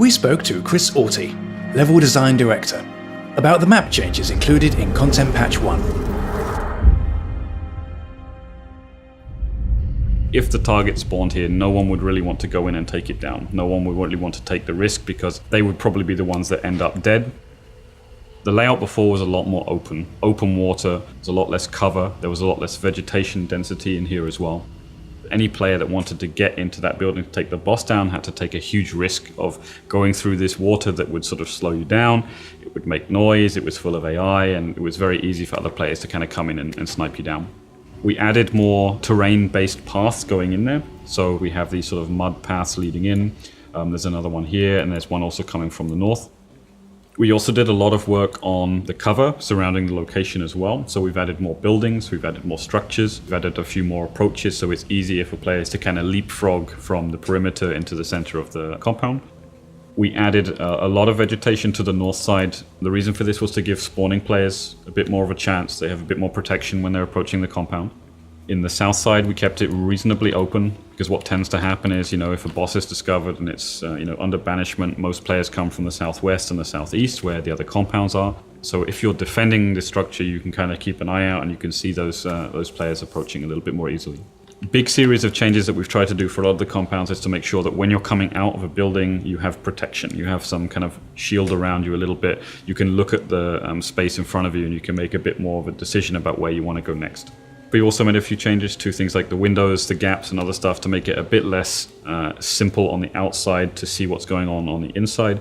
We spoke to Chris Auty, Level Design Director, about the map changes included in Content Patch 1. If the target spawned here, no one would really want to go in and take it down. No one would really want to take the risk because they would probably be the ones that end up dead. The layout before was a lot more open. Open water, there was a lot less cover, there was a lot less vegetation density in here as well. Any player that wanted to get into that building to take the boss down had to take a huge risk of going through this water that would sort of slow you down. It would make noise, it was full of AI, and it was very easy for other players to kind of come in and snipe you down. We added more terrain-based paths going in there. So we have these sort of mud paths leading in. There's another one here, and there's one also coming from the north. We also did a lot of work on the cover surrounding the location as well. So we've added more buildings, we've added more structures, we've added a few more approaches, so it's easier for players to kind of leapfrog from the perimeter into the center of the compound. We added a lot of vegetation to the north side. The reason for this was to give spawning players a bit more of a chance. They have a bit more protection when they're approaching the compound. In the south side, we kept it reasonably open because what tends to happen is, if a boss is discovered and it's, under banishment, most players come from the southwest and the southeast where the other compounds are. So if you're defending the structure, you can kind of keep an eye out and you can see those players approaching a little bit more easily. Big series of changes that we've tried to do for a lot of the compounds is to make sure that when you're coming out of a building, you have protection. You have some kind of shield around you a little bit. You can look at the space in front of you and you can make a bit more of a decision about where you want to go next. We also made a few changes to things like the windows, the gaps and other stuff to make it a bit less simple on the outside to see what's going on the inside.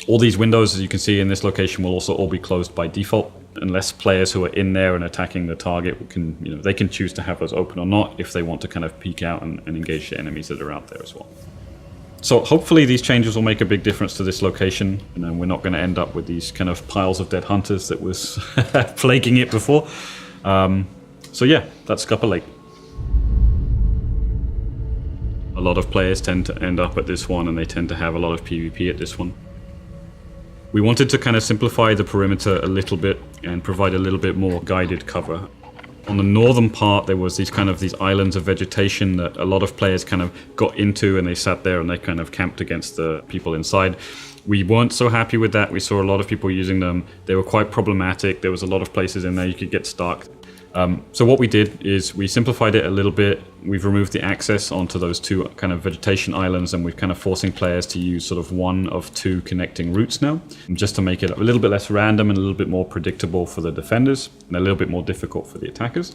All these windows, as you can see in this location, will also all be closed by default. Unless players who are in there and attacking the target they can choose to have those open or not if they want to kind of peek out and engage the enemies that are out there as well. So hopefully these changes will make a big difference to this location, and we're not going to end up with these kind of piles of dead hunters that was plaguing it before. So yeah, that's Scupper Lake. A lot of players tend to end up at this one, and they tend to have a lot of PvP at this one. We wanted to kind of simplify the perimeter a little bit and provide a little bit more guided cover. On the northern part, there was these islands of vegetation that a lot of players kind of got into, and they sat there and they kind of camped against the people inside. We weren't so happy with that. We saw a lot of people using them. They were quite problematic. There was a lot of places in there you could get stuck. So what we did is we simplified it a little bit. We've removed the access onto those two kind of vegetation islands, and we're kind of forcing players to use sort of one of two connecting routes now, just to make it a little bit less random and a little bit more predictable for the defenders and a little bit more difficult for the attackers.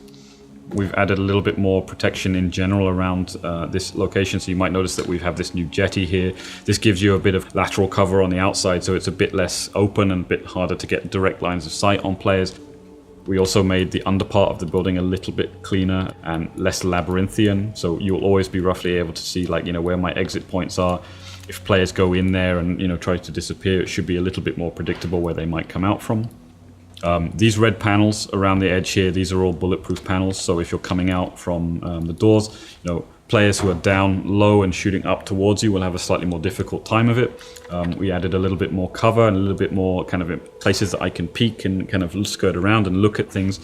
We've added a little bit more protection in general around this location, so you might notice that we have this new jetty here. This gives you a bit of lateral cover on the outside, so it's a bit less open and a bit harder to get direct lines of sight on players. We also made the underpart of the building a little bit cleaner and less labyrinthian, so you'll always be roughly able to see where my exit points are. If players go in there and try to disappear, it should be a little bit more predictable where they might come out from. These red panels around the edge here, these are all bulletproof panels, so if you're coming out from the doors, players who are down low and shooting up towards you will have a slightly more difficult time of it. We added a little bit more cover and a little bit more kind of places that I can peek and kind of skirt around and look at things,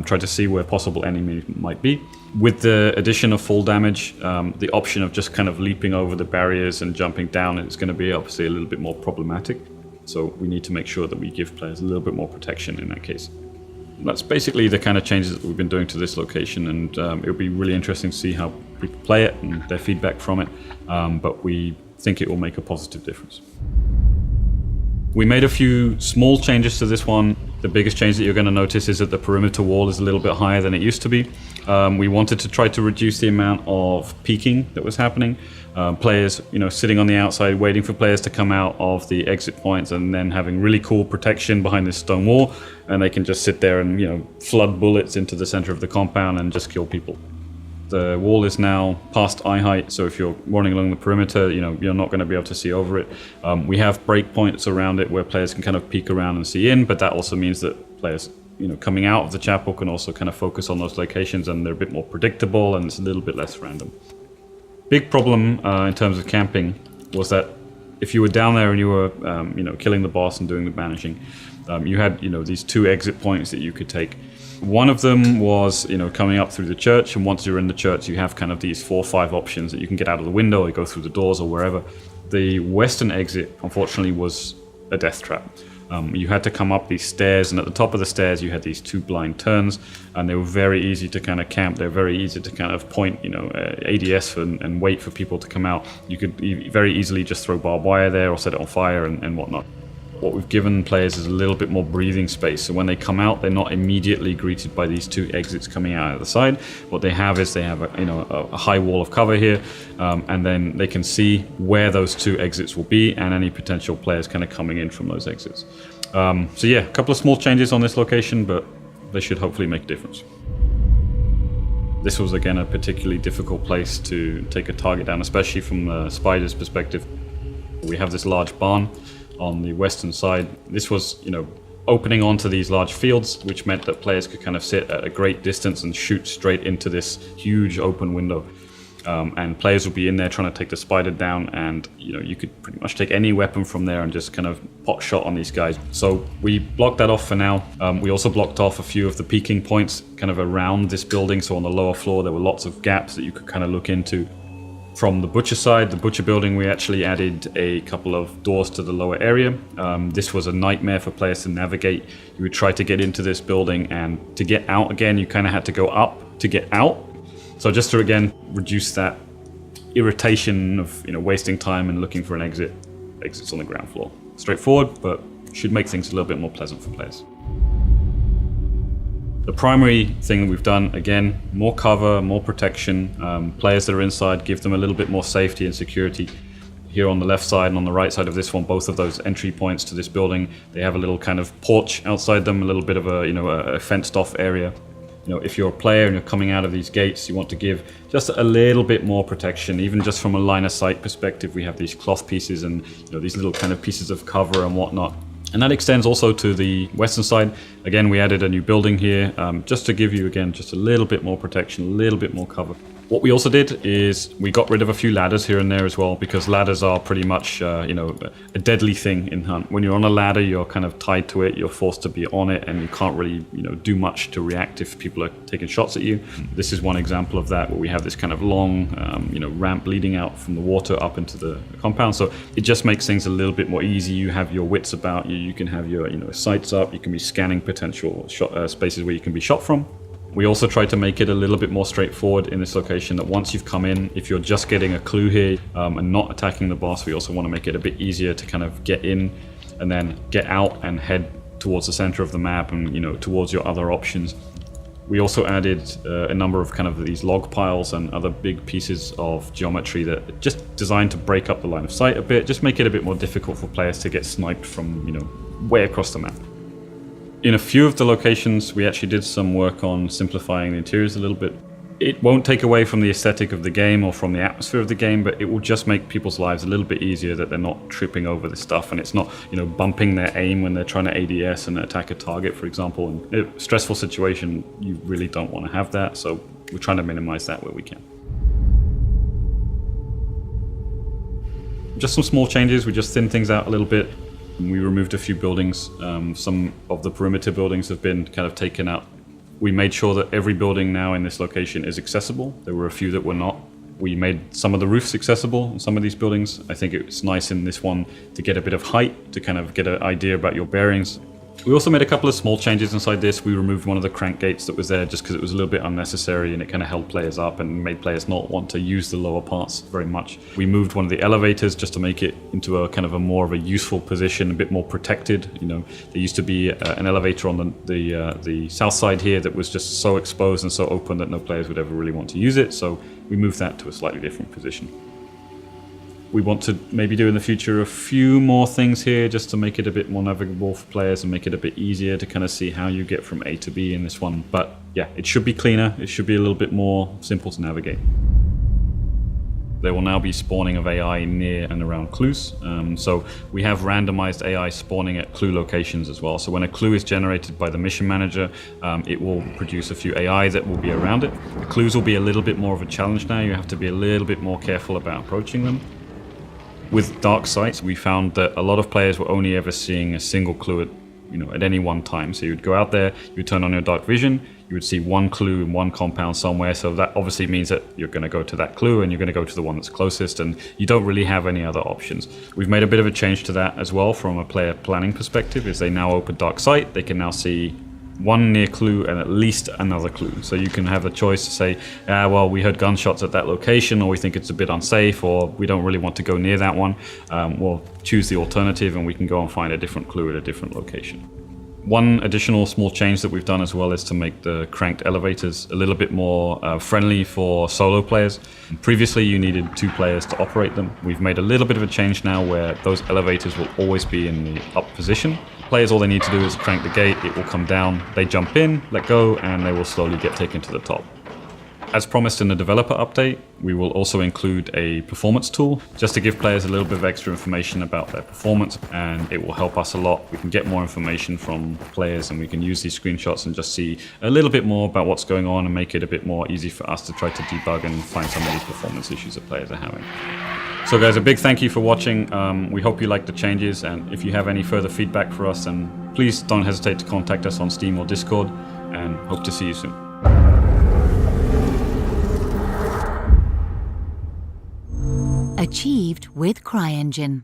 try to see where possible enemies might be. With the addition of full damage, the option of just kind of leaping over the barriers and jumping down is going to be obviously a little bit more problematic. So we need to make sure that we give players a little bit more protection in that case. That's basically the kind of changes that we've been doing to this location, and it'll be really interesting to see how people play it and their feedback from it, but we think it will make a positive difference. We made a few small changes to this one. The biggest change that you're going to notice is that the perimeter wall is a little bit higher than it used to be. We wanted to try to reduce the amount of peeking that was happening. Players, sitting on the outside waiting for players to come out of the exit points, and then having really cool protection behind this stone wall, and they can just sit there and flood bullets into the center of the compound and just kill people. The wall is now past eye height, so if you're running along the perimeter, you're not going to be able to see over it. We have breakpoints around it where players can kind of peek around and see in, but that also means that players coming out of the chapel can also kind of focus on those locations, and they're a bit more predictable and it's a little bit less random. Big problem in terms of camping was that if you were down there and you were killing the boss and doing the banishing, you had these two exit points that you could take. One of them was coming up through the church, and once you're in the church you have kind of these 4 or 5 options that you can get out of the window or go through the doors or wherever. The western exit, unfortunately, was a death trap. You had to come up these stairs, and at the top of the stairs you had these 2 blind turns, and they were very easy to kind of camp. They're very easy to kind of point, ADS and wait for people to come out. You could very easily just throw barbed wire there or set it on fire and whatnot. What we've given players is a little bit more breathing space, so when they come out, they're not immediately greeted by these 2 exits coming out of the side. What they have is a high wall of cover here, and then they can see where those 2 exits will be and any potential players kind of coming in from those exits. So yeah, a couple of small changes on this location, but they should hopefully make a difference. This was again a particularly difficult place to take a target down, especially from the spider's perspective. We have this large barn on the western side. This was, opening onto these large fields, which meant that players could kind of sit at a great distance and shoot straight into this huge open window. And players would be in there trying to take the spider down, and you could pretty much take any weapon from there and just kind of pot shot on these guys. So we blocked that off for now. We also blocked off a few of the peaking points kind of around this building. So on the lower floor there were lots of gaps that you could kind of look into. From the butcher side, the butcher building, we actually added a couple of doors to the lower area. This was a nightmare for players to navigate. You would try to get into this building, and to get out again, you kind of had to go up to get out. So just to again reduce that irritation of wasting time and looking for an exits on the ground floor. Straightforward, but should make things a little bit more pleasant for players. The primary thing that we've done, again, more cover, more protection. Players that are inside, give them a little bit more safety and security. Here on the left side and on the right side of this one, both of those entry points to this building, they have a little kind of porch outside them, a little bit of a fenced off area. If you're a player and you're coming out of these gates, you want to give just a little bit more protection, even just from a line of sight perspective. We have these cloth pieces and these little kind of pieces of cover and whatnot. And that extends also to the western side. Again, we added a new building here, just to give you, again, just a little bit more protection, a little bit more cover. What we also did is we got rid of a few ladders here and there as well, because ladders are pretty much, a deadly thing in Hunt. When you're on a ladder, you're kind of tied to it, you're forced to be on it, and you can't really, do much to react if people are taking shots at you. This is one example of that, where we have this kind of long, ramp leading out from the water up into the compound. So it just makes things a little bit more easy. You have your wits about you. You can have your, sights up. You can be scanning potential shot, spaces where you can be shot from. We also tried to make it a little bit more straightforward in this location, that once you've come in, if you're just getting a clue here and not attacking the boss, we also want to make it a bit easier to kind of get in and then get out and head towards the center of the map and towards your other options. We also added a number of kind of these log piles and other big pieces of geometry that are just designed to break up the line of sight a bit, just make it a bit more difficult for players to get sniped from way across the map. In a few of the locations, we actually did some work on simplifying the interiors a little bit. It won't take away from the aesthetic of the game or from the atmosphere of the game, but it will just make people's lives a little bit easier, that they're not tripping over this stuff, and it's not, bumping their aim when they're trying to ADS and attack a target, for example. In a stressful situation, you really don't want to have that, so we're trying to minimize that where we can. Just some small changes. We just thinned things out a little bit. We removed a few buildings. Some of the perimeter buildings have been kind of taken out. We made sure that every building now in this location is accessible. There were a few that were not. We made some of the roofs accessible in some of these buildings. I think it's nice in this one to get a bit of height, to kind of get an idea about your bearings. We also made a couple of small changes inside this. We removed one of the crank gates that was there just because it was a little bit unnecessary, and it kind of held players up and made players not want to use the lower parts very much. We moved one of the elevators just to make it into a kind of a more of a useful position, a bit more protected. There used to be an elevator on the south side here that was just so exposed and so open that no players would ever really want to use it. So we moved that to a slightly different position. We want to maybe do in the future a few more things here just to make it a bit more navigable for players and make it a bit easier to kind of see how you get from A to B in this one. But yeah, it should be cleaner. It should be a little bit more simple to navigate. There will now be spawning of AI near and around clues. So we have randomized AI spawning at clue locations as well. So when a clue is generated by the mission manager, it will produce a few AI that will be around it. The clues will be a little bit more of a challenge now. You have to be a little bit more careful about approaching them. With dark sights, we found that a lot of players were only ever seeing a single clue at any one time. So you'd go out there, you'd turn on your dark vision, you would see one clue in one compound somewhere. So that obviously means that you're going to go to that clue and you're going to go to the one that's closest, and you don't really have any other options. We've made a bit of a change to that as well from a player planning perspective. Is they now open Dark Sight, they can now see one near clue and at least another clue. So you can have the choice to say, well, we heard gunshots at that location, or we think it's a bit unsafe, or we don't really want to go near that one. We'll choose the alternative and we can go and find a different clue at a different location. One additional small change that we've done as well is to make the cranked elevators a little bit more friendly for solo players. Previously, you needed 2 players to operate them. We've made a little bit of a change now where those elevators will always be in the up position. Players, all they need to do is crank the gate, it will come down, they jump in, let go, and they will slowly get taken to the top. As promised in the developer update, we will also include a performance tool just to give players a little bit of extra information about their performance, and it will help us a lot. We can get more information from players and we can use these screenshots and just see a little bit more about what's going on and make it a bit more easy for us to try to debug and find some of these performance issues that players are having. So guys, a big thank you for watching. We hope you liked the changes, and if you have any further feedback for us, then please don't hesitate to contact us on Steam or Discord, and hope to see you soon. Achieved with CryEngine.